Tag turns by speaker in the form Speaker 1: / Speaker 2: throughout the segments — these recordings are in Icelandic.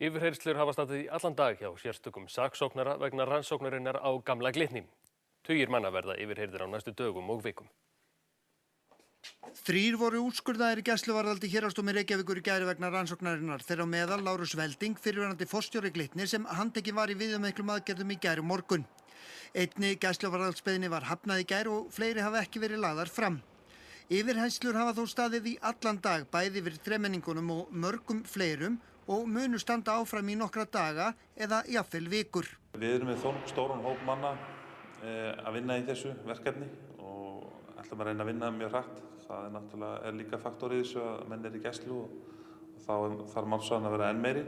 Speaker 1: Yfirheyrslur hafa staðið í allan dag hjá sérstökum saksóknara vegna rannsóknarinnar á Gamla Glitni. Tugir manna verða yfirheyrðir á næstu dögum og vikum.
Speaker 2: 3 voru úrskurðaðir í gæsluvarðhaldi í Héraðsdómi Reykjavíkur í gær vegna rannsóknarinnar. Þeirra á meðal Lárus Velding, fyrrverandi forstjóri Glitni, sem handtekinn var í viðamiklum aðgerðum í gær og morgun. Einni gæsluvarðhaldsbeiðni var hafnað í gær og fleiri hafa ekki verið lagðar fram. Yfirheyrslur hafa þó staðið í allan dag, bæði yfir þremenningunum og mörgum fleirum, og munu standa áfram í nokkra daga eða jafnvel vikur.
Speaker 3: Við erum með stóran hóp manna að vinna í þessu verkefni og ætlum að reyna að vinna mjög hratt. Það náttúrulega líka faktor í þessu að menn í gæslu og þá þarf málsvaran að vera enn meiri.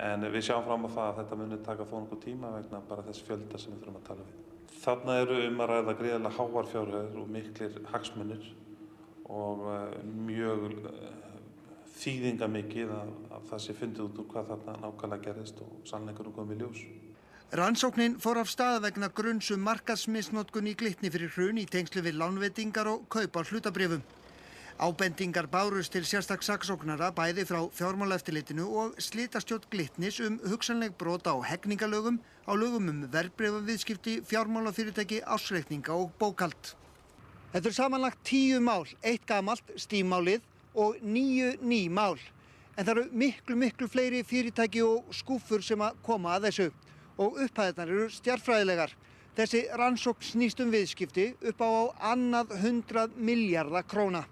Speaker 3: En við sjáum fram á það að þetta muni taka þó nokkuð tíma vegna bara þess fjölda sem við þurfum að tala við. Þarna eru að ræða gríðarlega háar fjárhæðir og miklir hagsmunir og mjög þýðingarmikið að það sé fundið út úr hvað þarna nákvæmlega gerðist og sannleikurinn kom í ljós.
Speaker 2: Rannsóknin fór af stað vegna gruns markaðsmisnotkun í Glitni fyrir hrun í tengslu við lánveitingar og kaup á hlutabréfum. Ábendingar bárust til sérstaks saksóknara bæði frá Fjármálaeftirlitinu og slitastjórn Glitnis hugsanleg brot á hegningalögum, á lögum verðbréfaviðskipti, fjármálafyrirtæki, ársreikninga og bókhald. Þetta samanlagt 10 mál, 1 gamalt, Stímálið, og 9 ný mál. En það eru miklu fleiri fyrirtæki og skúffur sem að koma að þessu og upphæðirnar eru stjarnfræðilegar. Þessi rannsókn snýst viðskipti upp á annað 100 milljarða króna.